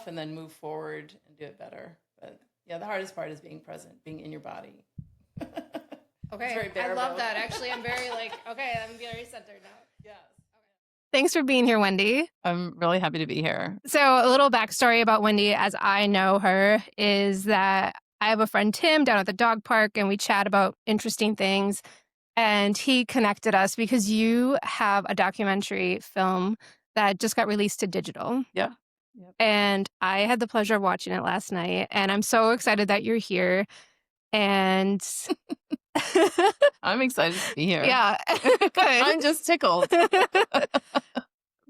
yourself and then move forward and do it better. But yeah, the hardest part is being present, being in your body. Okay, I love that. Actually, I'm very okay, I'm very centered now. Yes. Thanks for being here, Wendy. I'm really happy to be here. So a little backstory about Wendy as I know her is that I have a friend, Tim, down at the dog park, and we chat about interesting things. And he connected us because you have a documentary film that just got released to digital. Yeah. Yep. And I had the pleasure of watching it last night. And I'm so excited that you're here. And I'm excited to be here. yeah, good. I'm just tickled.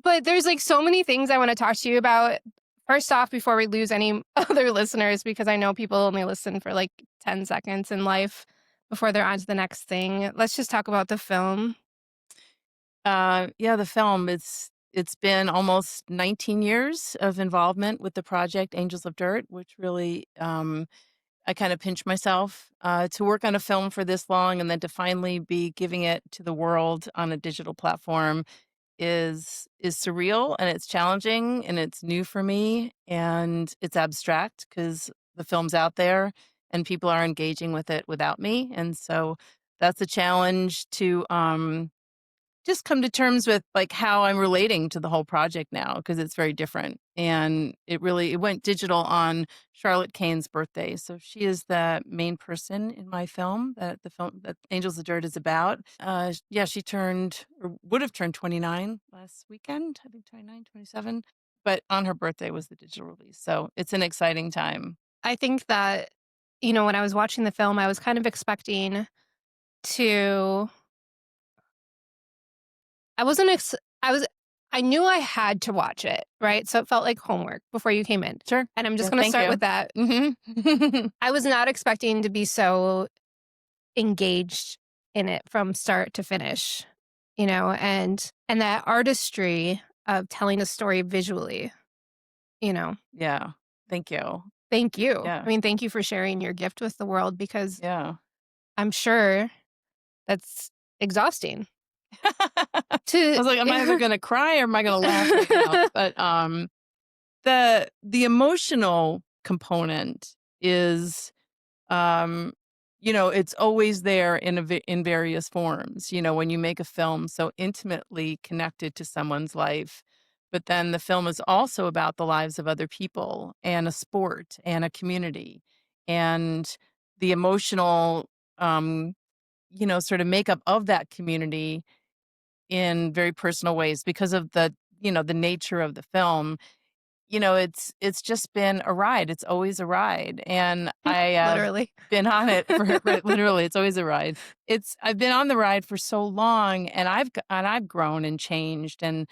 But there's so many things I want to talk to you about. First off, before we lose any other listeners, because I know people only listen for 10 seconds in life before they're on to the next thing. Let's just talk about the film. Yeah, the film. It's been almost 19 years of involvement with the project Angels of Dirt, which really I kind of pinch myself to work on a film for this long and then to finally be giving it to the world on a digital platform is surreal, and it's challenging, and it's new for me, and it's abstract because the film's out there and people are engaging with it without me. And so that's a challenge to just come to terms with how I'm relating to the whole project now, because it's very different. And it went digital on Charlotte Kainz' birthday. So she is the main person in my film that Angels of Dirt is about. Yeah, she would have turned 29 last weekend, I think 29, 27. But on her birthday was the digital release. So it's an exciting time. I think that, when I was watching the film, I was kind of expecting to I knew I had to watch it, right? So it felt like homework before you came in. Sure. And I'm just going to start with that. Mm-hmm. I was not expecting to be so engaged in it from start to finish, and that artistry of telling a story visually, Yeah. Thank you. Thank you. Yeah. I mean, thank you for sharing your gift with the world, because Yeah. I'm sure that's exhausting. I was like, am I either going to cry or am I going to laugh right now? But the emotional component is, it's always there in various forms. When you make a film so intimately connected to someone's life, but then the film is also about the lives of other people and a sport and a community and the emotional, sort of makeup of that community in very personal ways because of the nature of the film. It's just been a ride. It's always a ride. And I literally been on it for literally, it's always a ride. I've been on the ride for so long, and I've grown and changed, and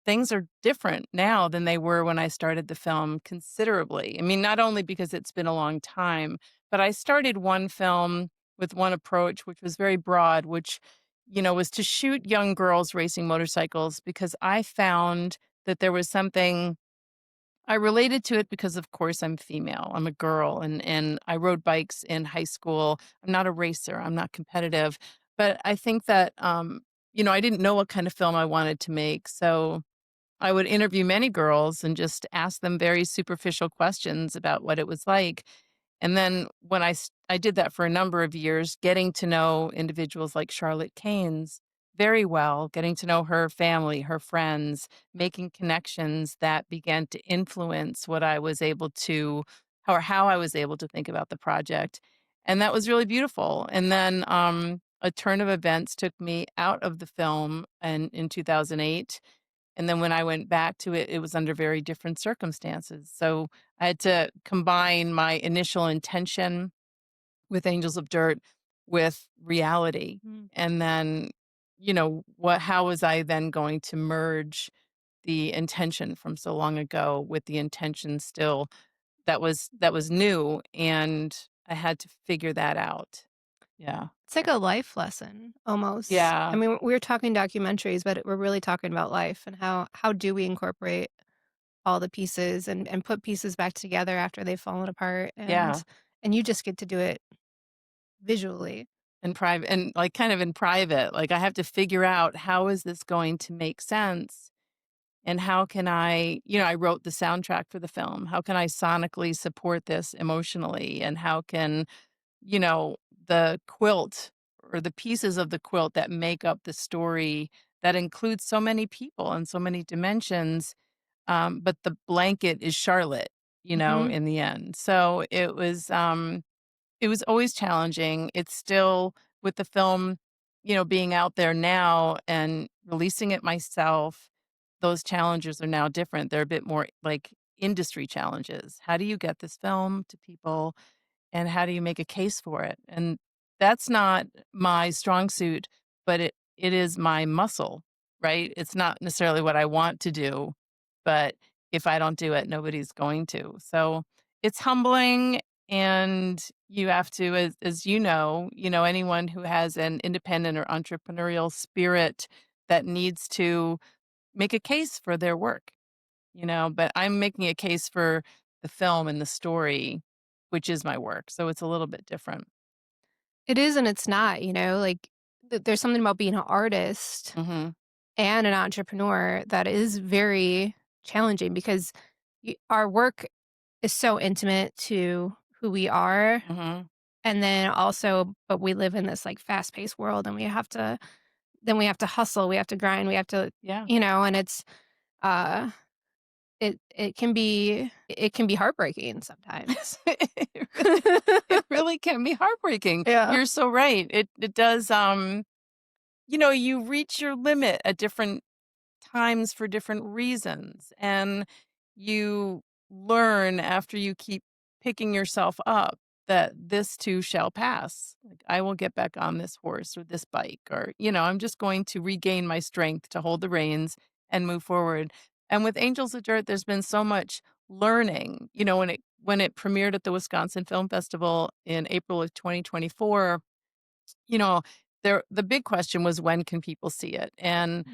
things are different now than they were when I started the film considerably. I mean, not only because it's been a long time, but I started one film with one approach, which was very broad, which was to shoot young girls racing motorcycles, because I found that there was something I related to it because, of course, I'm female. I'm a girl, and I rode bikes in high school. I'm not a racer. I'm not competitive. But I think that, I didn't know what kind of film I wanted to make. So I would interview many girls and just ask them very superficial questions about what it was like. And then when I did that for a number of years, getting to know individuals like Charlotte Kainz very well, getting to know her family, her friends, making connections that began to influence what I was able to, or how I was able to think about the project. And that was really beautiful. And then a turn of events took me out of the film in 2008. And then when I went back to it, it was under very different circumstances. So I had to combine my initial intention with Angels of Dirt with reality. And then, how was I then going to merge the intention from so long ago with the intention still that was new, and I had to figure that out. Yeah. It's like a life lesson almost. Yeah. I mean, we're talking documentaries, but we're really talking about life and how do we incorporate all the pieces and put pieces back together after they've fallen apart. Yeah. And you just get to do it visually. In private, and kind of in private, I have to figure out how is this going to make sense And how can I wrote the soundtrack for the film. How can I sonically support this emotionally? And how can, you know, the quilt or the pieces of the quilt that make up the story that includes so many people and so many dimensions, but the blanket is Charlotte, Mhm. in the end. So it was always challenging. It's still with the film, being out there now and releasing it myself, those challenges are now different. They're a bit more like industry challenges. How do you get this film to people and how do you make a case for it? And that's not my strong suit, but it is my muscle, right? It's not necessarily what I want to do, but if I don't do it, nobody's going to. So it's humbling and you have to, as anyone who has an independent or entrepreneurial spirit that needs to make a case for their work, but I'm making a case for the film and the story, which is my work, so it's a little bit different. It is and it's not, like, there's something about being an artist Mhm, and an entrepreneur that is very challenging because our work is so intimate to who we are. mhm, And then also, but we live in this like fast paced world and then we have to hustle, we have to grind, we have to, yeah. and uh, it can be heartbreaking sometimes. It really can be heartbreaking. Yeah. You're so right. It does, you reach your limit at different times for different reasons. And you learn after you keep picking yourself up that this too shall pass. Like, I will get back on this horse or this bike, or, I'm just going to regain my strength to hold the reins and move forward. And with Angels of Dirt, there's been so much learning. When it premiered at the Wisconsin Film Festival in April of 2024, you know, the big question was when can people see it? And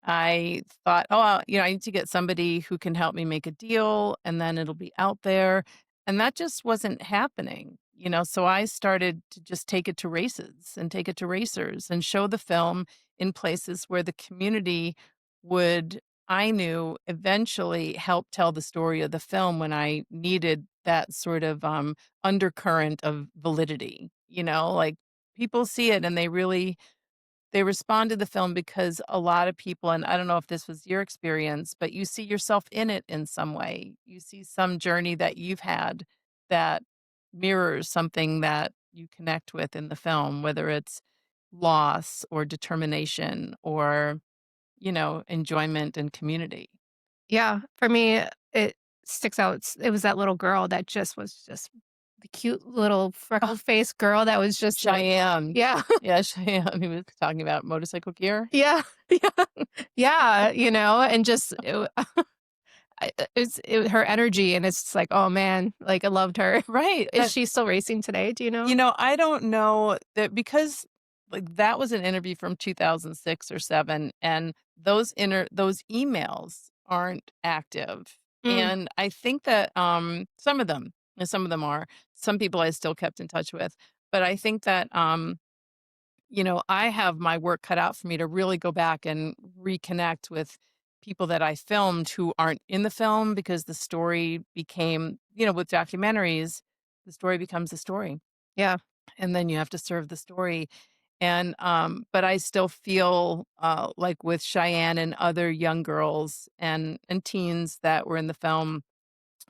I thought, "Oh, I need to get somebody who can help me make a deal, and then it'll be out there." And that just wasn't happening, so I started to just take it to races and take it to racers and show the film in places where the community would, I knew, eventually help tell the story of the film when I needed that sort of, undercurrent of validity, like, people see it and they respond to the film because a lot of people, and I don't know if this was your experience, but you see yourself in it in some way. You see some journey that you've had that mirrors something that you connect with in the film, whether it's loss or determination or, enjoyment and community. Yeah. For me, it sticks out. It was that little girl that just was just the cute little Oh, freckled faced girl that was just like, Cheyenne. yeah, Yeah, Cheyenne. He was talking about motorcycle gear. yeah, yeah, yeah, and just her energy, and it's just like, oh man, like I loved her. Right. Is she still racing today? Do you know? I don't know that because, like, that was an interview from 2006 or 7, and those emails aren't active, Mm, and I think that, some of them are. Some people I still kept in touch with, but I think that, I have my work cut out for me to really go back and reconnect with people that I filmed who aren't in the film because the story became, with documentaries, the story becomes a story yeah, and then you have to serve the story. And but I still feel like with Cheyenne and other young girls and teens that were in the film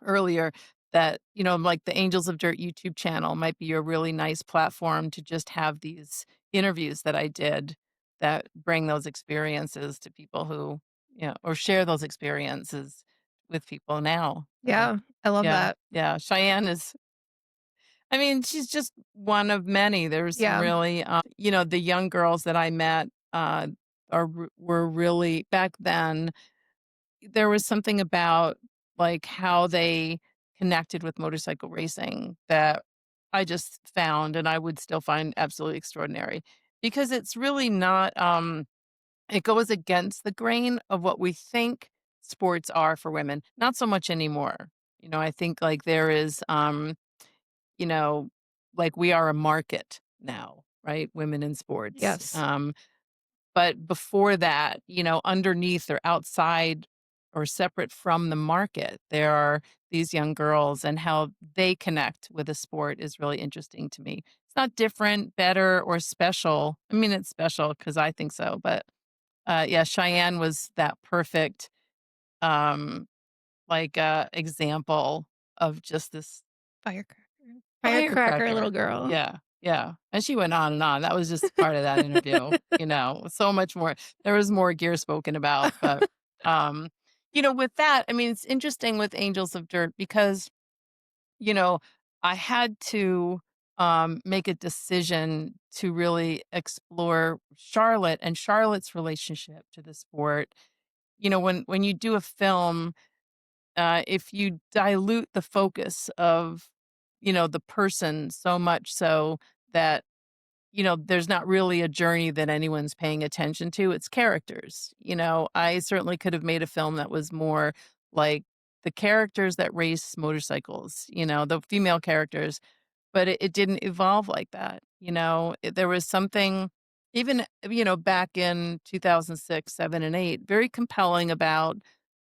earlier, that like the Angels of Dirt YouTube channel might be a really nice platform to just have these interviews that I did that bring those experiences to people who, or share those experiences with people now. So yeah. I love yeah, that. yeah, Cheyenne is, I mean, she's just one of many. There's some Yeah, really, the young girls that I met, were really back then, there was something about, like, how they connected with motorcycle racing that I just found, and I would still find absolutely extraordinary because it's really not, it goes against the grain of what we think sports are for women. Not so much anymore. I think, like, there is, you know, like we are a market now, right? Women in sports. yes. But before that, underneath or outside or separate from the market. There are these young girls and how they connect with a sport is really interesting to me. It's not different, better, or special. I mean, it's special because I think so, but yeah, Cheyenne was that perfect um, example of just this Firecracker. Firecracker firecracker. little girl. Yeah, yeah, and she went on and on. That was just part of that interview, so much more. There was more gear spoken about, but, um, with that, I mean, it's interesting with Angels of Dirt because, you know, I had to, make a decision to really explore Charlotte and Charlotte's relationship to the sport. When you do a film, if you dilute the focus of, the person so much so that, there's not really a journey that anyone's paying attention to, it's characters. I certainly could have made a film that was more like the characters that race motorcycles, the female characters, but it didn't evolve like that. There was something even, back in 2006, 7, and 8, very compelling about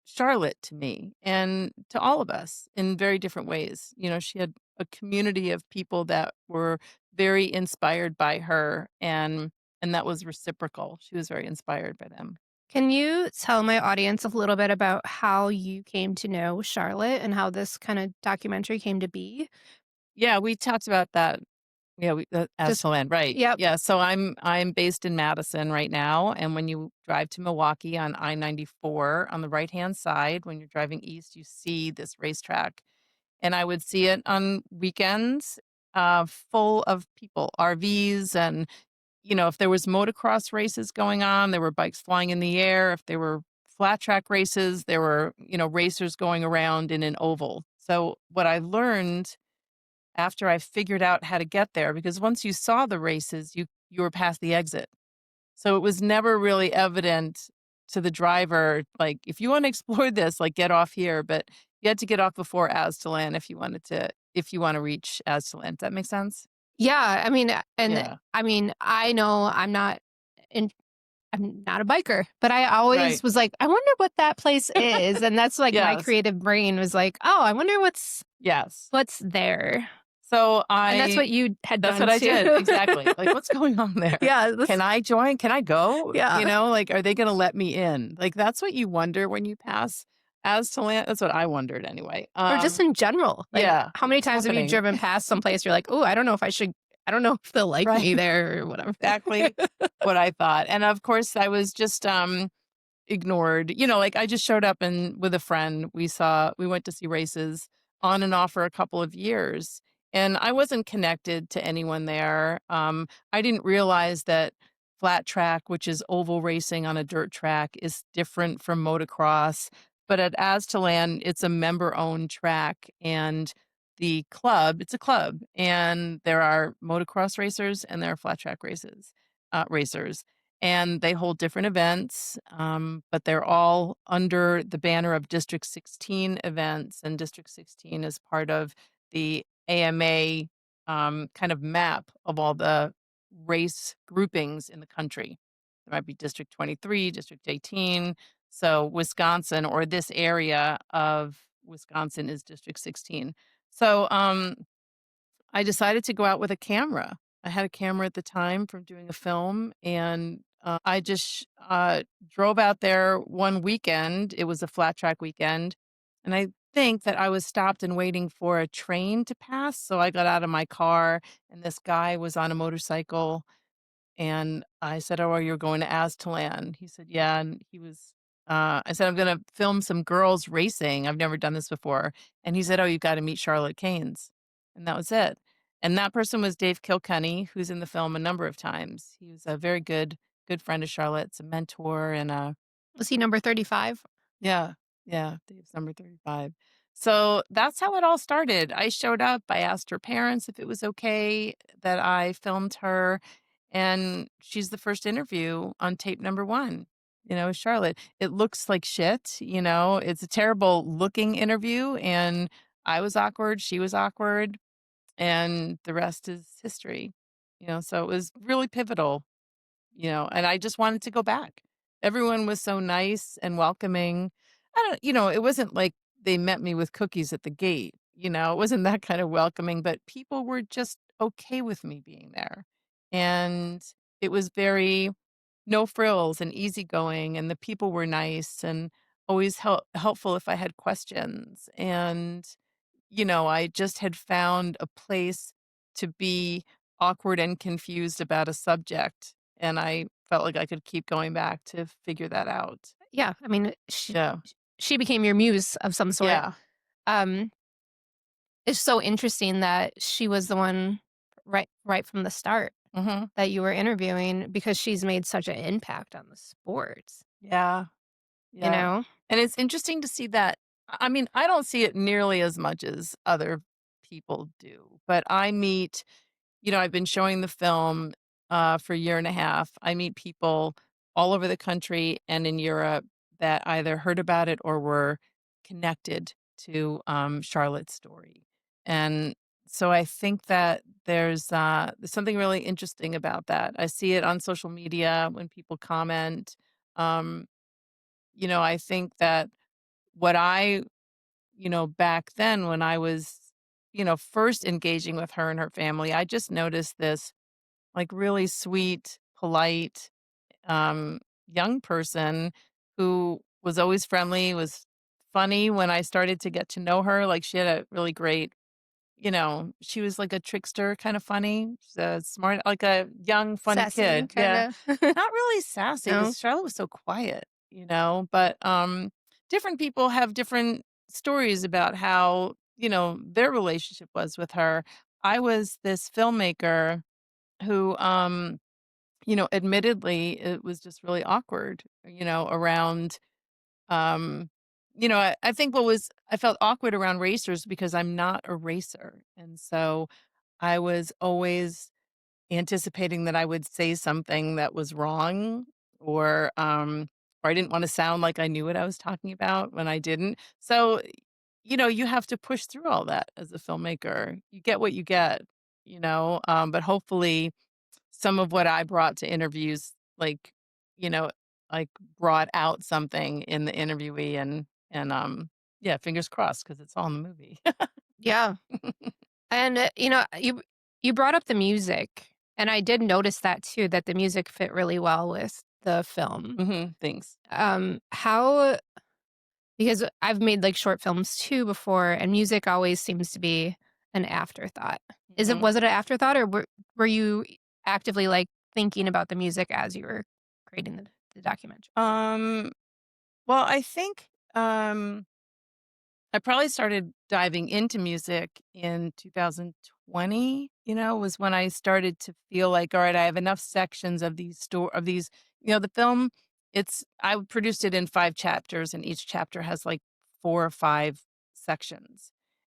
Charlotte to me and to all of us in very different ways. She had a community of people that were very inspired by her and that was reciprocal. She was very inspired by them. Can you tell my audience a little bit about how you came to know Charlotte and how this kind of documentary came to be? Yeah, we talked about that. Yeah, as Just to land, right. yep. Yeah, so I'm based in Madison right now, and when you drive to Milwaukee on I-94 on the right-hand side, when you're driving east, you see this racetrack. And I would see it on weekends, full of people, RVs, and, if there was motocross races going on, there were bikes flying in the air. If there were flat track races, there were, racers going around in an oval. So what I learned after I figured out how to get there, because once you saw the races, you were past the exit. So it was never really evident to the driver, like, if you want to explore this, like, get off here, but you had to get off before Aztalan if you want to reach Aztalan. Does that make sense? Yeah, I mean, Yeah. I know in I'm not a biker, but I always Right. was like, I wonder what that place is. And that's like my Yes. creative brain was like, oh, I wonder Yes. what's there. So And that's I what you had That's done what I too. did, exactly. Like, "What's going on there? Yeah, Can I join? Can I go?" yeah. Like, "Are they gonna let me in?" Like, that's what you wonder when you pass Aztalan. That's what I wondered anyway. Or just in general. Like Yeah, how like, many "What's times have you happening?" driven past someplace you're like, oh, I don't know if they'll like Right. me there or whatever. Exactly what I thought, and of course, I was just, ignored. Like, I just showed up and with a friend, we went to see races on and off for a couple of years, and I wasn't connected to anyone there. I didn't realize that flat track, which is oval racing on a dirt track, is different from motocross. But at Aztalan, it's a member-owned track, and it's a club, and there are motocross racers and there are flat track racers, and they hold different events, but they're all under the banner of District 16 events, and District 16 is part of the AMA, kind of map of all the race groupings in the country. There might be District 23, District 18. So Wisconsin, or this area of Wisconsin, is District 16. So, I decided to go out with a camera. I had a camera at the time from doing a film, and I just drove out there one weekend. It was a flat track weekend, and I think that I was stopped and waiting for a train to pass. So I got out of my car, and this guy was on a motorcycle, and I said, "Oh, you're going to Aztalan?" He said, "Yeah." And I said, "I'm going to film some girls racing. I've never done this before." And he said, "Oh, you got to meet Charlotte Kainz." And that was it. And that person was Dave Kilkenny, who's in the film a number of times. He was a very good friend of Charlotte's, a mentor and a Was he number 35? yeah, yeah, Dave's number 35. So that's how it all started. I showed up, I asked her parents if it was okay that I filmed her, and she's the first interview on tape number 1, Charlotte. It looks like shit, it's a terrible looking interview, and I was awkward, she was awkward, and the rest is history. So it was really pivotal, and I just wanted to go back. Everyone was so nice and welcoming. I don't it wasn't like they met me with cookies at the gate, it wasn't that kind of welcoming, but people were just okay with me being there. And it was very no frills and easygoing, and the people were nice and always helpful if I had questions. And, I just had found a place to be awkward and confused about a subject. And I felt like I could keep going back to figure that out. Yeah, I mean, Yeah. she became your muse of some sort. Yeah. Um, it's so interesting that she was the one right from the start Mhm. that you were interviewing because she's made such an impact on the sports, Yeah. you Yeah. know? And it's interesting to see that I mean, I don't see it nearly as much as other people do, but I meet I've been showing the film, for a year and a half. I meet people all over the country and in Europe that either heard about it or were connected to, Charlotte's story. And so I think that there's something really interesting about that. I see it on social media when people comment. Um, I think that what back then when I was, first engaging with her and her family, I just noticed this like really sweet, polite, um, young person who was always friendly, was funny when I started to get to know her. Like she had a really great, she was like a trickster, kind of funny. She's a smart, like a young, funny Sassy, kid. Yeah. kinda. Not really sassy No? because Charlotte was so quiet, but different people have different stories about how, their relationship was with her. I was this filmmaker who, admittedly, it was just really awkward, around, um, I think I felt awkward around racers because I'm not a racer. And so I was always anticipating that I would say something that was wrong or I didn't want to sound like I knew what I was talking about when I didn't. So, you have to push through all that as a filmmaker. You get what you get, but hopefully some of what I brought to interviews, you know, like, brought out something in the interviewee and yeah, fingers crossed because it's all in the movie. Yeah. And, you brought up the music, and I did notice that too, that the music fit really well with the film. Mhm, thanks. How because I've made, like, short films too before, and music always seems to be an afterthought. Mhm. Was it an afterthought, or were you actively, like, thinking about the music as you were creating the documentary? Um, well, I think, I probably started diving into music in 2020, was when I started to feel like, all right, I have enough sections of these, the film, I produced it in 5 chapters and each chapter has like 4 or 5 sections.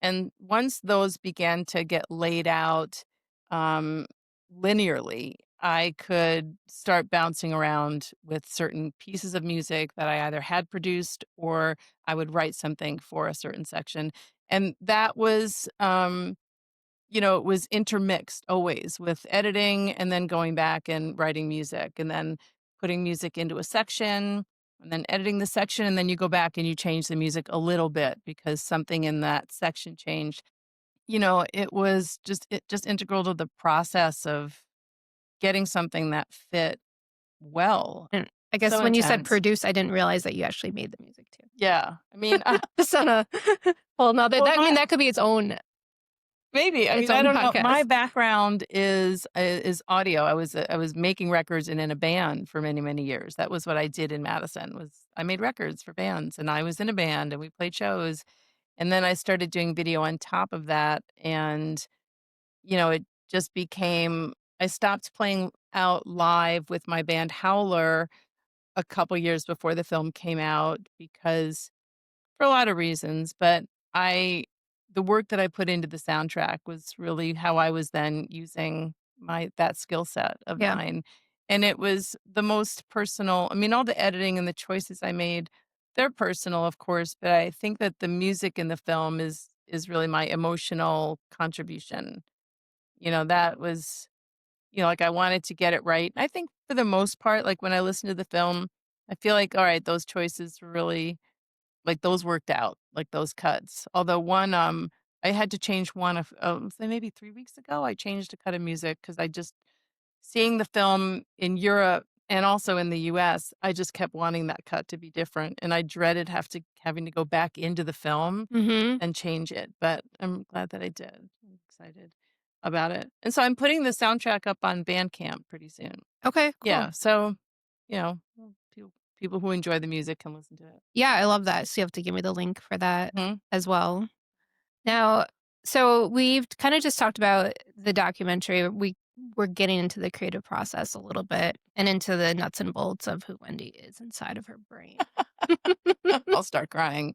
And once those began to get laid out um linearly, I could start bouncing around with certain pieces of music that I either had produced or I would write something for a certain section. And that was, it was intermixed always with editing and then going back and writing music and then putting music into a section and then editing the section. And then you go back and you change the music a little bit because something in that section changed. It just integral to the process of getting something that fit well. And I guess So when you said intense. produce, I didn't realize that you actually made the music too. Yeah. I mean, Just on a whole 'nother well, that I mean, that could be maybe. I its mean, I own don't know. My podcast. background is audio. I was making records and in a band for many, many years. That was what I did in Madison was I made records for bands and I was in a band and we played shows. And then I started doing video on top of that. And, it just became I stopped playing out live with my band Howler a couple years before the film came out because for a lot of reasons, but I the work that I put into the soundtrack was really how I was then using my that skill set of Yeah. mine, and it was the most personal. I mean, all the editing and the choices I made, they're personal, of course, but I think that the music in the film is really my emotional contribution. That was like, I wanted to get it right. I think for the most part, like, when I listen to the film, I feel like, all right, those choices were really like, those worked out, like, those cuts. Although one, I had to change one of, say maybe 3 weeks ago, I changed a cut of music because I just seeing the film in Europe and also in the US, I just kept wanting that cut to be different, and I dreaded having to go back into the film Mhm. and change it, but I'm glad that I did. I'm excited about it. And so I'm putting the soundtrack up on Bandcamp pretty soon. Okay, cool. Yeah, so, people who enjoy the music can listen to it. Yeah, I love that. So you have to give me the link for that Mhm. as well. Now, so we've kind of just talked about the documentary. We're getting into the creative process a little bit and into the nuts and bolts of who Wendy is inside of her brain. I'll start crying.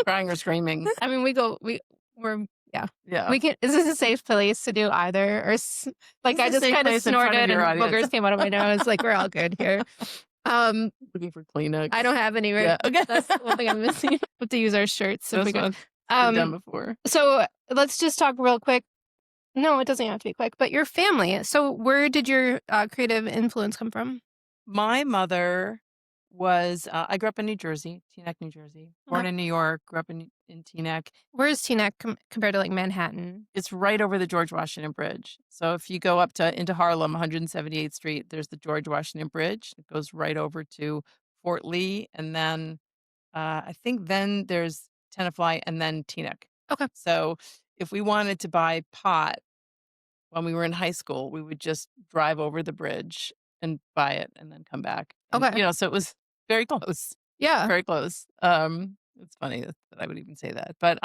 Crying or screaming. I mean, we're yeah. Yeah. We can. Is this a safe place to do either? Like This I is a just safe kind of place in front of snorted your and audience. boogers came out of my nose. Like we're all good here. Um, Looking for Kleenex. I don't have any right. Yeah, okay. That's the one thing I'm missing. Have to use our shirts if we This go. one's been done Um, before. so let's just talk real quick. No, it doesn't have to be quick, but your family. So where did your, creative influence come from? My mother was, I grew up in New Jersey, Teaneck, New Jersey. Okay. Born in New York, grew up in Teaneck. Where is Teaneck compared to, like, Manhattan? It's right over the George Washington Bridge. So if you go up to into Harlem, 178th Street, there's the George Washington Bridge. It goes right over to Fort Lee, and then, I think then there's Tenafly and then Teaneck. Okay, So if we wanted to buy pot when we were in high school, we would just drive over the bridge and buy it and then come back. And, okay. so it was very close, Yeah. very close. It's funny that I would even say that. But,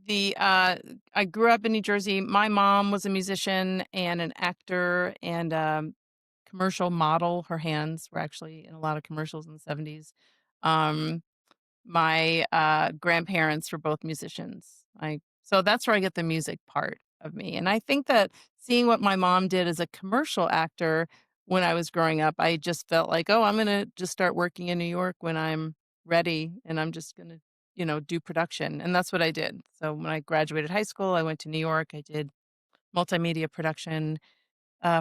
the, I grew up in New Jersey. My mom was a musician and an actor and, commercial model. Her hands were actually in a lot of commercials in the '70s. Um, my, grandparents were both musicians. I So that's where I get the music part of me, and I think that seeing what my mom did as a commercial actor when I was growing up, I just felt like, "Oh, I'm gonna just start working in New York when I'm ready, and I'm just gonna, do production," and that's what I did. So when I graduated high school, I went to New York. I did multimedia production,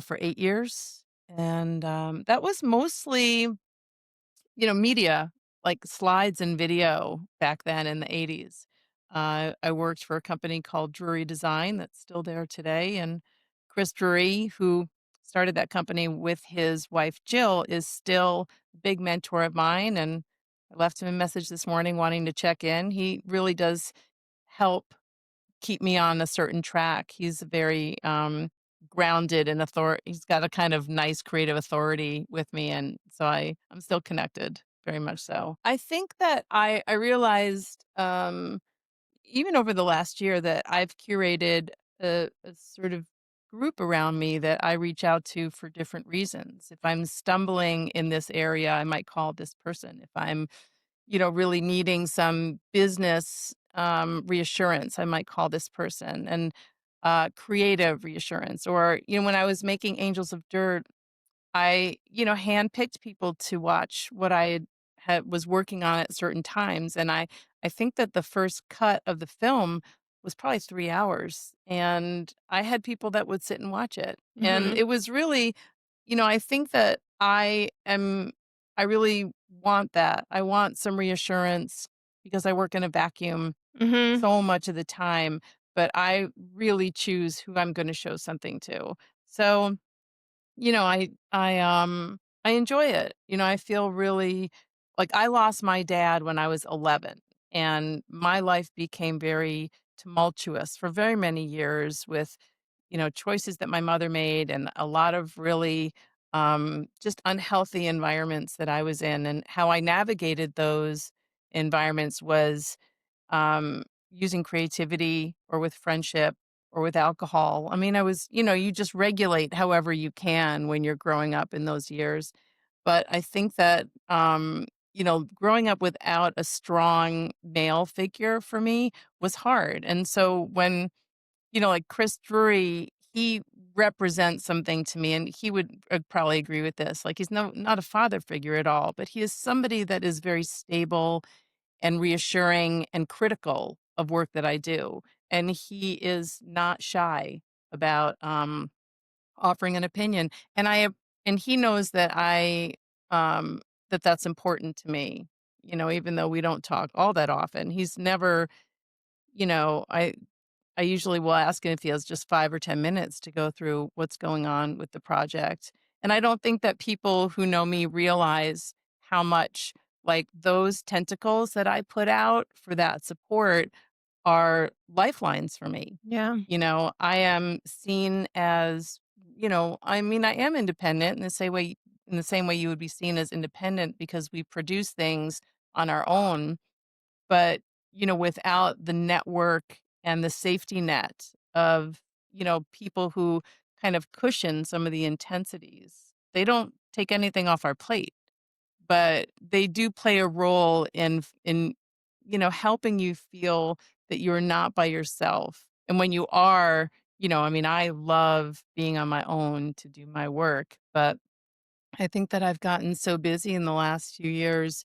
for 8 years, and, that was mostly media, like slides and video back then in the '80s. I worked for a company called Drury Design that's still there today, and Chris Drury, who started that company with his wife Jill, is still a big mentor of mine, and I left him a message this morning wanting to check in. He really does help keep me on a certain track. He's very, grounded and he's got a kind of nice creative authority with me, and so I'm still connected, very much so. I think that I realized, even over the last year that I've curated a sort of group around me that I reach out to for different reasons. If I'm stumbling in this area, I might call this person. If I'm really needing some business, reassurance, I might call this person, and, creative reassurance. Or, when I was making Angels of Dirt, I, handpicked people to watch what was working on at certain times, and I think that the first cut of the film was probably 3 hours, and I had people that would sit and watch it, and Mhm. it was really I think that I really want that. I want some reassurance because I work in a vacuum Mhm. so much of the time, but I really choose who I'm gonna show something to. So, I enjoy it. I feel really like I lost my dad when I was 11, and my life became very tumultuous for very many years with, choices that my mother made and a lot of really, just unhealthy environments that I was in, and how I navigated those environments was, using creativity or with friendship or with alcohol. I mean, you just regulate however you can when you're growing up in those years. But I think that, growing up without a strong male figure for me was hard. And so when, like Chris Drury, he represents something to me, and he would probably agree with this. Like, he's not a father figure at all, but he is somebody that is very stable and reassuring and critical of work that I do. And he is not shy about, offering an opinion. And and he knows that that's important to me. even though we don't talk all that often. He's never, you know, I usually will ask him if he has just 5 or 10 minutes to go through what's going on with the project. And I don't think that people who know me realize how much, like, those tentacles that I put out for that support are lifelines for me. Yeah. I am seen as, I mean, I am independent in the same way you would be seen as independent because we produce things on our own, but, without the network and the safety net of, people who kind of cushion some of the intensities. They don't take anything off our plate, but they do play a role in helping you feel that you're not by yourself. And when you are, I mean, I love being on my own to do my work, but I think that I've gotten so busy in the last few years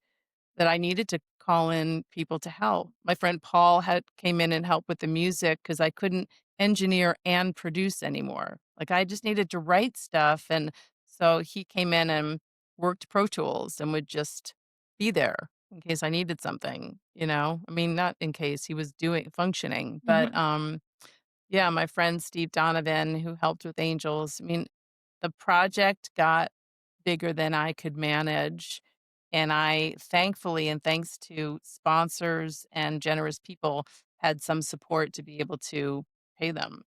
that I needed to call in people to help. My friend Paul had came in and helped with the music because I couldn't engineer and produce anymore. Like, I just needed to write stuff, and so he came in and worked Pro Tools and would just be there in case I needed something. I mean, not in case, he was doing functioning, but, Mhm. yeah, my friend Steve Donovan, who helped with Angels, I mean, the project got bigger than I could manage, and I thankfully, and thanks to sponsors and generous people, had some support to be able to pay them.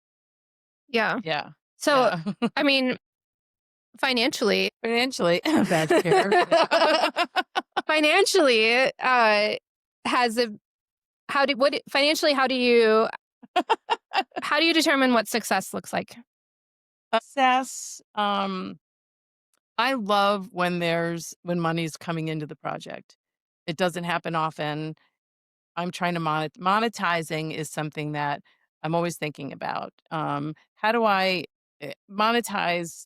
Yeah. Yeah. So, Yeah. I mean, financially Financially, badge care. Yeah. financially, has a how do what financially, how do you determine what success looks like? Success, I love when money's coming into the project. It doesn't happen often. I'm trying to monetizing is something that I'm always thinking about. How do I monetize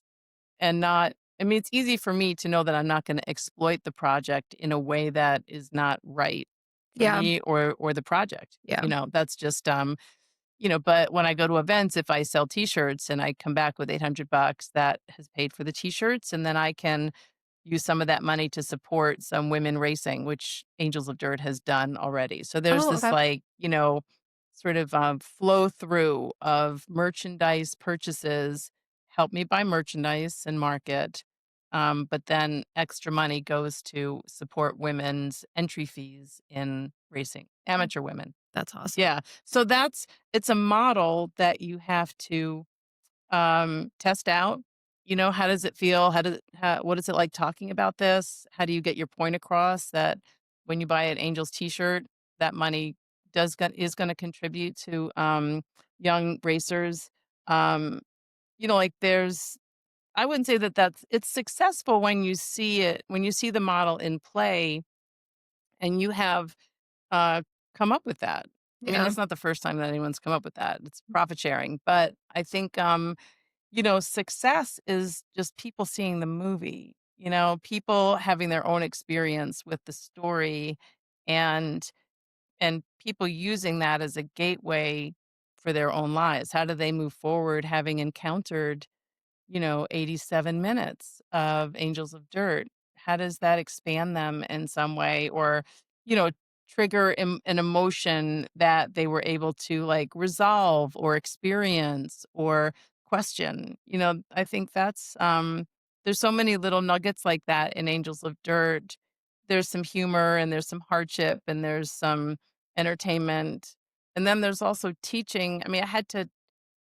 and not? I mean, it's easy for me to know that I'm not going to exploit the project in a way that is not right for Yeah. me or the project. Yeah. That's just but when I go to events, if I sell t-shirts and I come back with $800, that has paid for the t-shirts, and then I can use some of that money to support some women racing, which Angels of Dirt has done already. So there's Oh, this, okay. like, sort of flow through of merchandise purchases help me buy merchandise and market. But then extra money goes to support women's entry fees in racing, amateur women. That's awesome. Yeah. So it's a model that you have to test out. How does it feel? What is it like talking about this? How do you get your point across that when you buy an Angels t-shirt, that money is going to contribute to young racers? Um, like, I wouldn't say that it's successful when you see the model in play and you have uh, come up with that. I mean, Yeah. that's not the first time that anyone's come up with that. It's profit sharing, but I think success is just people seeing the movie, people having their own experience with the story and people using that as a gateway for their own lives. How do they move forward having encountered 87 minutes of Angels of Dirt? How does that expand them in some way or, you know, trigger an emotion that they were able to, like, resolve or experience or question? I think there's so many little nuggets like that in Angels of Dirt. There's some humor and there's some hardship and there's some entertainment. And then there's also teaching. I mean, I had to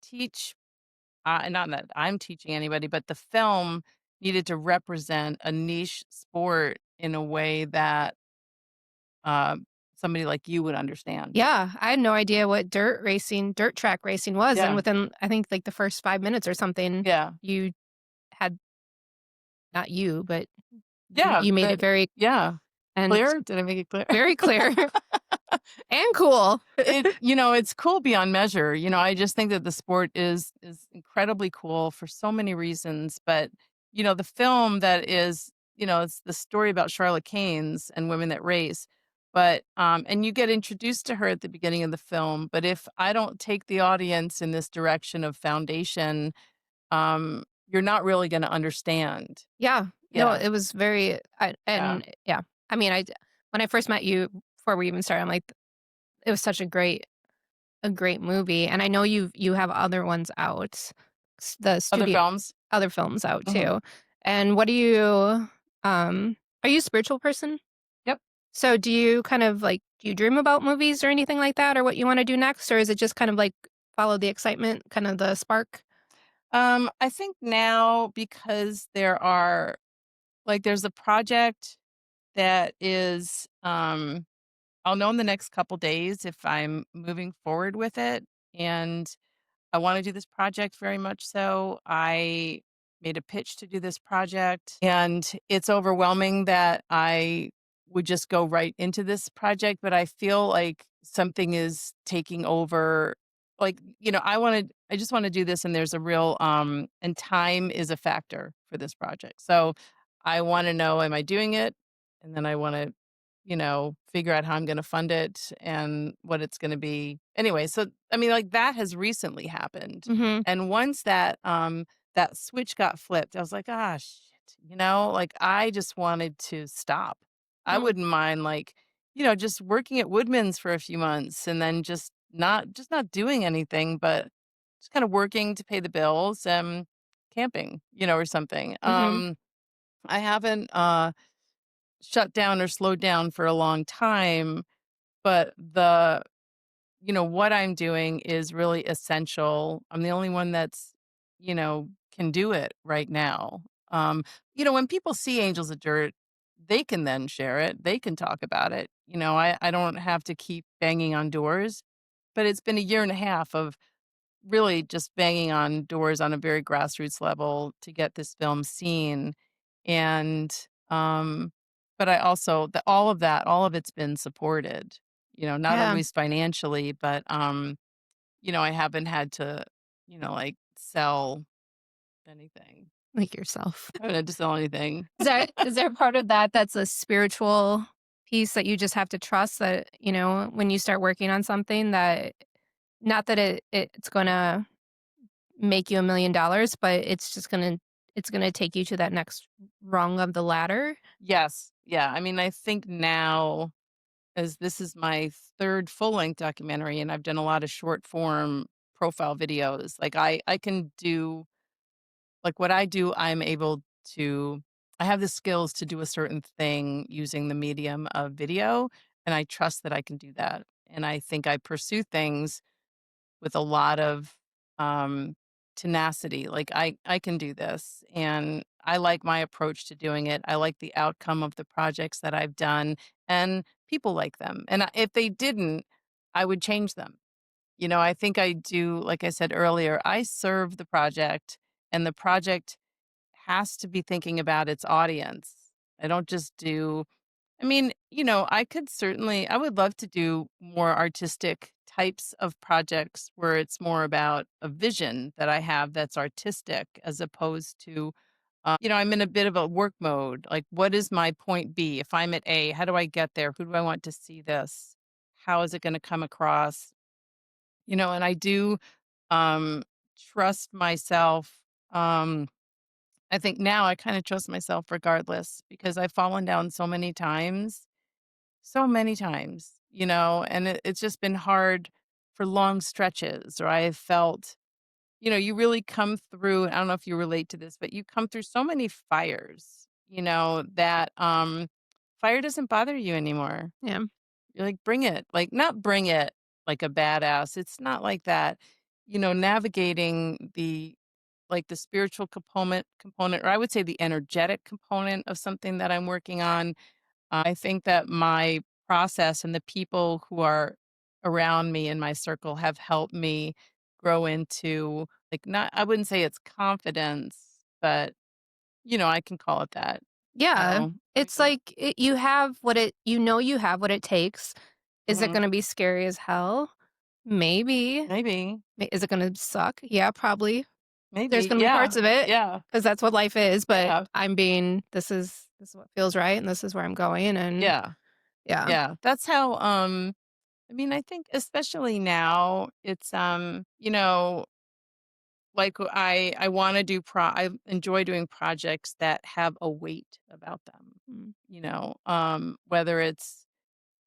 teach not that I'm teaching anybody, but the film needed to represent a niche sport in a way that, uh, somebody like you would understand. Yeah, I had no idea what dirt track racing was, and Yeah, within, I think, like, the first 5 minutes or something, yeah, you had not you, but yeah, you made it but very yeah. and Clear? Did I make it clear? very clear and cool. It's cool beyond measure. I just think that the sport is incredibly cool for so many reasons, but, the film that is, it's the story about Charlotte Kainz and women that race, but, and you get introduced to her at the beginning of the film, but if I don't take the audience in this direction of foundation, you're not really gonna understand. Yeah. No, Yeah, it was very I yeah, and yeah. I mean, when I first met you, before we even started, I'm like, it was such a great movie, and I know you have other ones out, the Other studio films? other films out Mhm. too. And what do you, are you a spiritual person? Yep. So do you kind of like, do you dream about movies or anything like that, or what you want to do next, or is it just kind of like follow the excitement, kind of the spark? I think now because there's a project that is, I'll know in the next couple days if I'm moving forward with it, and I wanna do this project very much so. I made a pitch to do this project, and it's overwhelming that I would just go right into this project, but I feel like something is taking over. Like, I just wanna do this, and there's a real, and time is a factor for this project. So, I wanna know, am I doing it? And then I wanna, figure out how I'm gonna fund it and what it's gonna be. Anyway, so, I mean, like, that has recently happened, Mhm. and once that switch got flipped, I was like, "Ah, shit," like, I just wanted to stop. I Mm, wouldn't mind, like, just working at Woodman's for a few months and then just not doing anything, but just kinda working to pay the bills and camping, or something. mhm. I haven't, shut down or slowed down for a long time, but what I'm doing is really essential. I'm the only one that's, can do it right now. When people see Angels of Dirt, they can then share it. They can talk about it. I don't have to keep banging on doors, but it's been a year and a half of really just banging on doors on a very grassroots level to get this film seen. And, but I also, all of it's been supported, not Yeah, always financially, but, I haven't had to, like sell anything. like yourself. I haven't had to sell anything. Is there part of that that's a spiritual piece that you just have to trust that, when you start working on something that not that it's gonna make you $1,000,000, but it's gonna take you to that next rung of the ladder? Yes. Yeah. I mean, I think now, as this is my third full length documentary and I've done a lot of short form profile videos, like I can do like what I do, I have the skills to do a certain thing using the medium of video, and I trust that I can do that. And I think I pursue things with a lot of um tenacity. Like I can do this, and I like my approach to doing it. I like the outcome of the projects that I've done, and people like them. And if they didn't, I would change them. I think I do, like I said earlier, I serve the project, and the project has to be thinking about its audience. I don't just do, I mean, I would love to do more artistic types of projects where it's more about a vision that I have that's artistic as opposed to, I'm in a bit of a work mode. Like, what is my point B? If I'm at A, how do I get there? Who do I want to see this? How is it going to come across? And I do um, trust myself. I think now I kind of trust myself regardless because I've fallen down so many times, and it's just been hard for long stretches. Or I felt, you really come through. I don't know if you relate to this, but you come through so many fires, that fire doesn't bother you anymore. Yeah. You're like, bring it, like not bring it like a badass. It's not like that, navigating the spiritual component, or I would say the energetic component of something that I'm working on. I think that my process and the people who are around me in my circle have helped me grow into, like, not, I wouldn't say it's confidence, but I can call it that. Yeah. I It's mean, like you have what it takes. Is it mhm, gonna be scary as hell? Maybe. maybe, Is it gonna suck? Yeah, probably. There's maybe, gonna be parts yeah, of it yeah, because that's what life is, but yeah, this is what feels right, and this is where I'm going, and yeah, yeah. yeah. That's how. I mean, I think especially now, it's like, I wanna I enjoy doing projects that have a weight about them, Mm. whether it's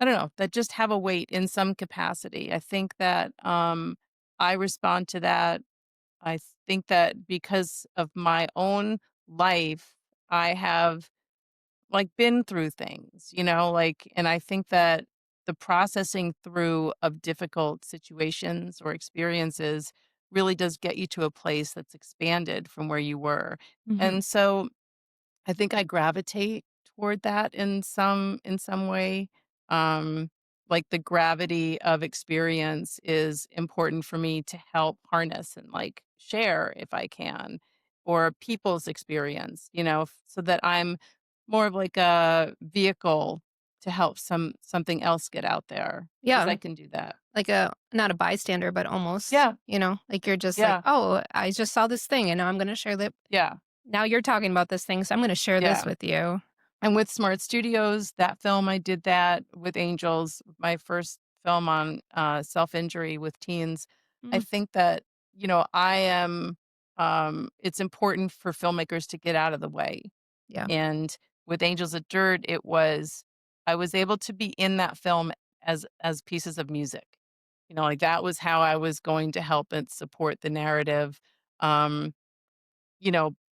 I don't know, that just have a weight in some capacity. I think that, I respond to that. I think that because of my own life, I have, like, been through things, like, and I think that the processing through of difficult situations or experiences really does get you to a place that's expanded from where you were. Mhm. And so I think I gravitate toward that in some way. Um, like the gravity of experience is important for me to help harness and like share if I can, or people's experience, so that I'm more of like a vehicle to help something else get out there because I Yeah, can do that. like a not a bystander, but almost, Yeah, like you're just like, yeah, "Oh, I just saw this thing and now I'm gonna share that yeah, now you're talking about this thing, so I'm gonna share this yeah. with you." And with Smart Studios, that film, I did that with Angels, my first film on, self-injury with teens. I Mm, think that, I am, it's important for filmmakers to get out of the way. yeah, And with Angels of Dirt, I was able to be in that film as pieces of music. Like, that was how I was going to help and support the narrative. Um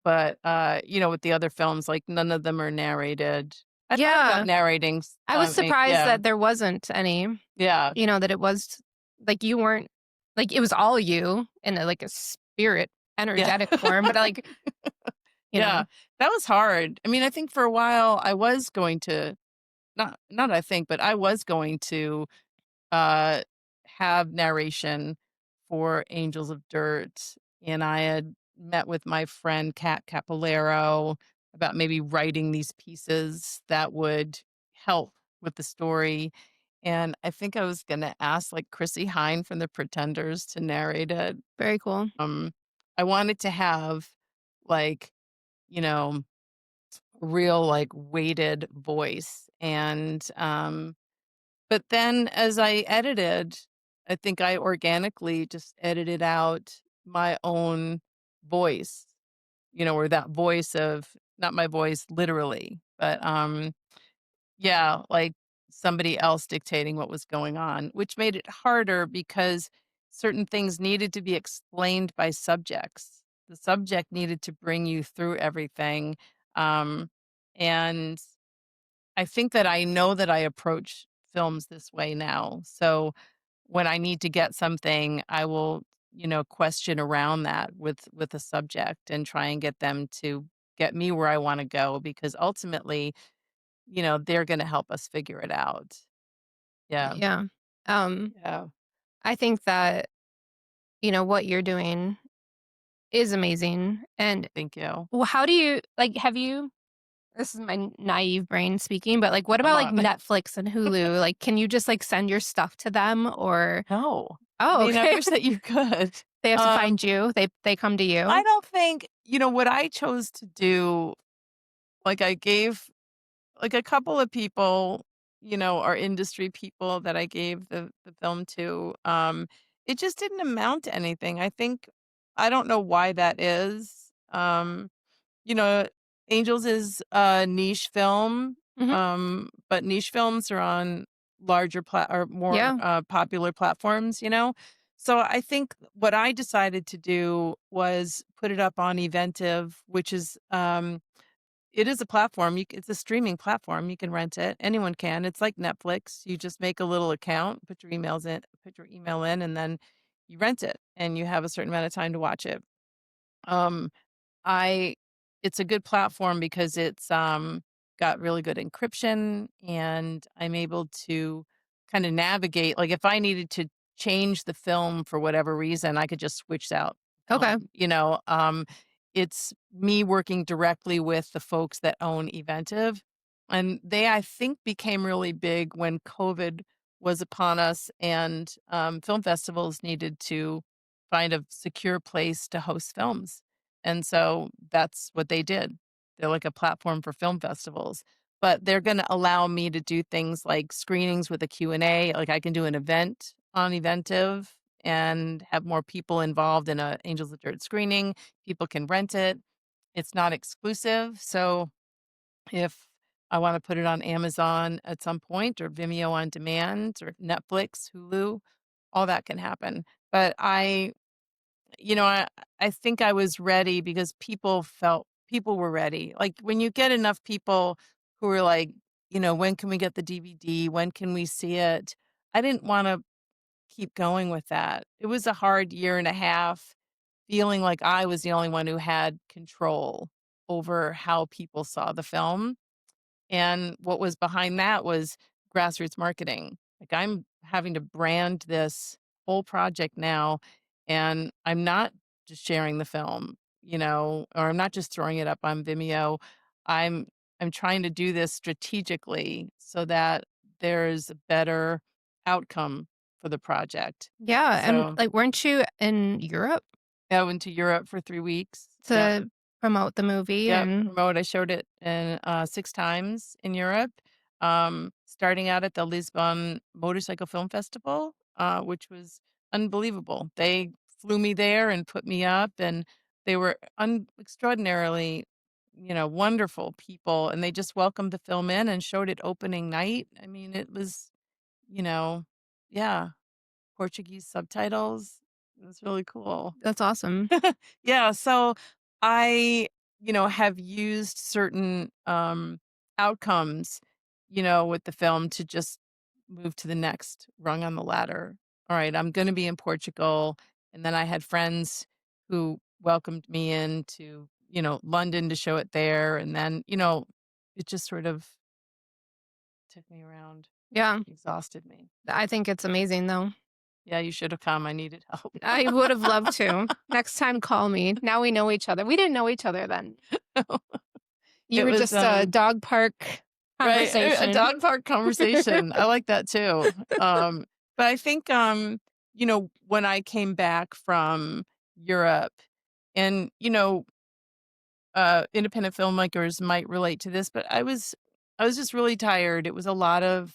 but, with the other films, like, none of them are narrated. I thought about yeah. narrating I was surprised yeah, that there wasn't any, yeah, that it was like you weren't like it was all you in a, like a spirit yeah, energetic form, but like, you yeah. know That was hard. I mean, I think for a while I was going to not I think, but I was going to uh, have narration for Angels of Dirt, and I had met with my friend Kat Capolero about maybe writing these pieces that would help with the story. And I think I was gonna ask like Chrissy Hine from The Pretenders to narrate it. very cool. Um, I wanted to have like, you know, real like weighted voice but then as I edited, I think I organically just edited out my own voice, or that voice of not my voice literally, but yeah, like somebody else dictating what was going on, which made it harder because certain things needed to be explained by subjects. The subject needed to bring you through everything. Um, and I think that I know that I approach films this way now. So when I need to get something, I will, question around that with a subject and try and get them to get me where I want to go because ultimately, they're going to help us figure it out. Yeah. Yeah. Um, Yeah. I think that, what you're doing is amazing. And Thank you. how do you like have you this is my naive brain speaking, but like what I'm about like on. Netflix and Hulu? Like can you just like send your stuff to them or No. I oh, mean, I okay. wish that you could. They have to Um, find you. They come to I you. don't think, what I chose to do, like I gave like a couple of people, are industry people that I gave the film to. It just didn't amount to anything. I don't know why that is. You know, Angels is a niche film, Mhm. but niche films are on larger or more Yeah. popular platforms. So I think what I decided to do was put it up on Eventive, which is it is a platform, it's a streaming platform, you can rent it, anyone can, it's like Netflix, you just make a little account, put your email in, and then you rent it, and you have a certain amount of time to watch it. Um, I it's a good platform because it's got really good encryption, and I'm able to kinda navigate like, if I needed to change the film for whatever reason, I could just switch out Okay. film. It's me working directly with the folks that own Eventive, and they, I think, became really big when COVID was upon us and, film festivals needed to find a secure place to host films. And so that's what they did. They're like a platform for film festivals, but they're gonna allow me to do things like screenings with a Q&A, like I can do an event on Eventive and have more people involved in a Angels of Dirt screening. People can rent it. It's not exclusive, so if I wanna put it on Amazon at some point or Vimeo on demand or Netflix, Hulu, all that can happen. But you know, I think I was ready because people were ready. Like, when you get enough people who are like, "When can we get the DVD? When can we see it?" I didn't wanna keep going with that. It was a hard year and a half feeling like I was the only one who had control over how people saw the film. And what was behind that was grassroots marketing. Like, I'm having to brand this whole project now, and I'm not just sharing the film, or I'm not just throwing it up on Vimeo. I'm I'm trying to do this strategically so that there's a better outcome for the project. Yeah, and, So, like, weren't you in Europe I went to Europe for 3 weeks. Yep. to promote the movie Yep, and promote. I showed it in, 6 times in Europe, starting out at the Lisbon Motorcycle Film Festival, which was unbelievable. They flew me there and put me up, and they were extraordinarily, wonderful people, and they just welcomed the film in and showed it opening night. I mean, it was, you know yeah, Portuguese subtitles. It was really cool. that's awesome. Yeah, so I, have used certain, outcomes, with the film to just move to the next rung on the ladder. All right, I'm gonna be in Portugal, and then I had friends who welcomed me into, London to show it there, and then, it just sort of took me around, Yeah, exhausted me. I think it's amazing, though. Yeah, you should have come, I needed help. I would have loved to. Next time, call me. Now we know each other. We didn't know each other then. You It were was, just a dog park right, a conversation. dog park conversation. I like that too. But I think, when I came back from Europe and, independent filmmakers might relate to this, but I was just really tired. It was a lot of,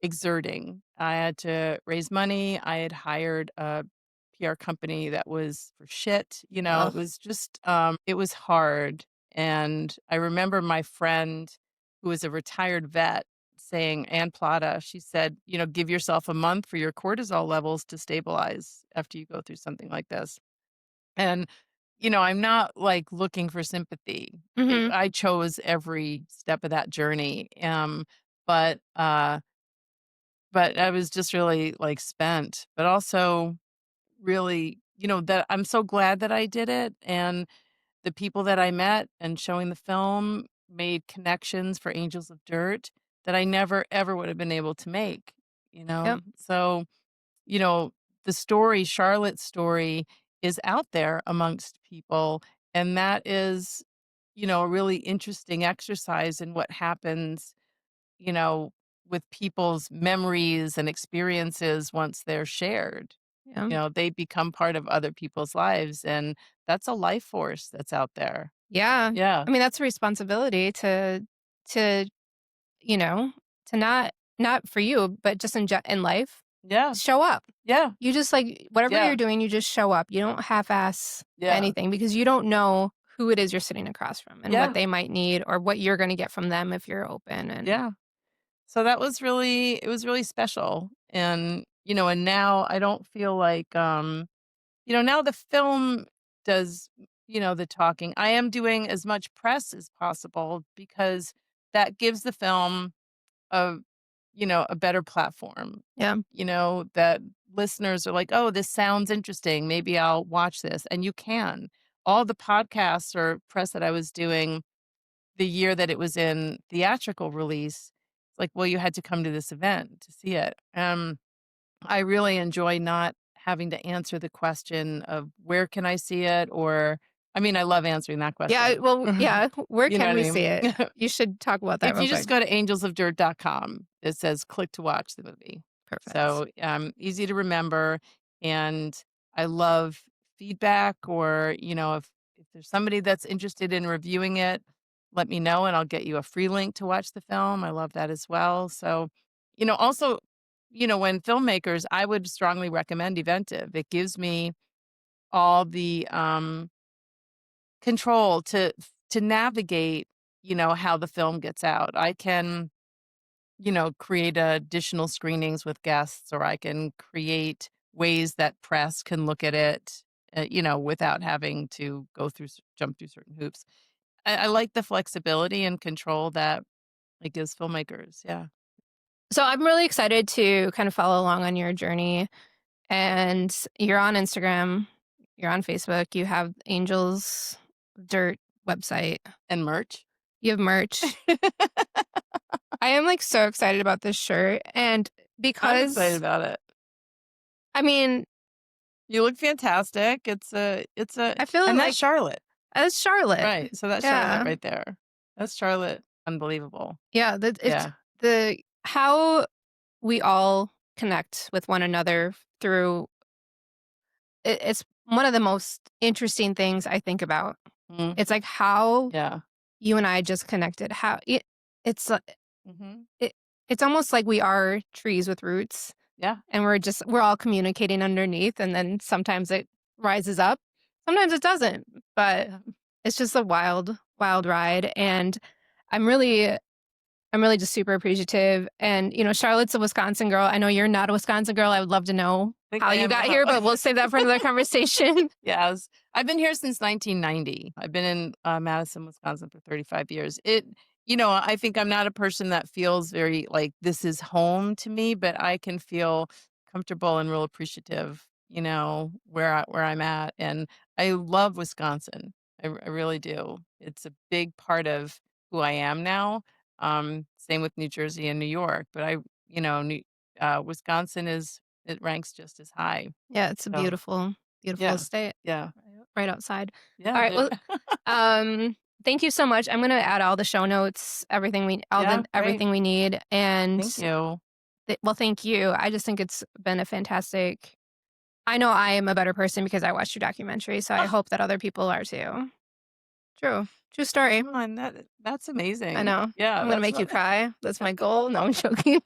exerting. I had to raise money. I had hired a PR company that was for shit. It Ugh. was just, it was hard. And I remember my friend who was a retired vet saying, Ann Plata, she said, give yourself a month for your cortisol levels to stabilize after you go through something like this. And, I'm not like looking for sympathy. Mhm. I chose every step of that journey. But, uh, but I was just really, like, spent, but also really, that I'm so glad that I did it, and the people that I met and showing the film made connections for Angels of Dirt that I never ever would have been able to make, you know? Yep. So, you know, the story, Charlotte's story is out there amongst people, and that is, a really interesting exercise in what happens, you know, with people's memories and experiences once they're shared. Yeah. They become part of other people's lives, and that's a life force that's out there. Yeah. Yeah. I mean, that's a responsibility to, you know, to not for you, but just in life, Yeah. show up. Yeah. You just like whatever you're Yeah. doing, you just show up. You don't half-ass Yeah. anything because you don't know who it is you're sitting across from and what Yeah. they might need or what you're gonna get from them if you're open and Yeah. So that was really it was really special. And now I don't feel like now the film does, the talking. I am doing as much press as possible because that gives the film a a better platform. yeah, That listeners are like, "Oh, this sounds interesting. Maybe I'll watch this." And you can. All the podcasts or press that I was doing the year that it was in theatrical release, it's like, well, you had to come to this event to see it. I really enjoy not having to answer the question of where can I see it or I mean, I love answering that yeah. question. Well, yeah. Where You know can what we I see it? mean? You should talk about that If real you quick. just go to angelsofdirt.com, it says click to watch the movie. Perfect. So, easy to remember, and I love feedback or, if there's somebody that's interested in reviewing it, let me know and I'll get you a free link to watch the film. I love that as well. So, also, when filmmakers, I would strongly recommend Eventive. It gives me all the, control to navigate how the film gets out. I can, create additional screenings with guests, or I can create ways that press can look at it, without having to jump through certain hoops. I like the flexibility and control that it gives filmmakers. Yeah. So I'm really excited to kind of follow along on your journey. And you're on Instagram, you're on Facebook, you have Angels Dirt website, And merch. you have merch. I am like so excited about this shirt. And I'm excited because, about it. I mean, You look fantastic. I feel And that's like Charlotte. as Charlotte. Right. So that's Charlotte Yeah. right there. That's Charlotte. Unbelievable. Yeah. It's Yeah. the how we all connect with one another through it's one of the most interesting things I think about. Mhm. It's like how Yeah. you and I just connected. It's Mhm. it, it's almost like we are trees with roots Yeah. and we're all communicating underneath and then sometimes it rises up. Sometimes it doesn't, but Yeah. it's just a wild ride and I'm really I'm really just super appreciative. And, Charlotte's a Wisconsin girl. I know you're not a Wisconsin girl. I would love to know I think how I you am got now. here, but we'll save that for another conversation. Yes. I've been here since 1990. I've been in Madison, Wisconsin for 35 years. I think I'm not a person that feels very like this is home to me, but I can feel comfortable and real appreciative, where I'm at. And I love Wisconsin. I really do. It's a big part of who I am now. Same with New Jersey and New York, but Wisconsin it ranks just as high. Yeah, it's a So beautiful yeah, estate yeah, right outside. yeah, All right. Well, um, thank you so much. I'm gonna add all the show notes, yeah, great. everything we need. And Thank you. well, thank you. I just think it's been a fantastic. I know I am a better person because I watched your documentary, so I Oh, hope that other people are too. True story. come on, that's I amazing. know. Yeah, I'm gonna that's make you what cry. That's my goal. No, I'm joking.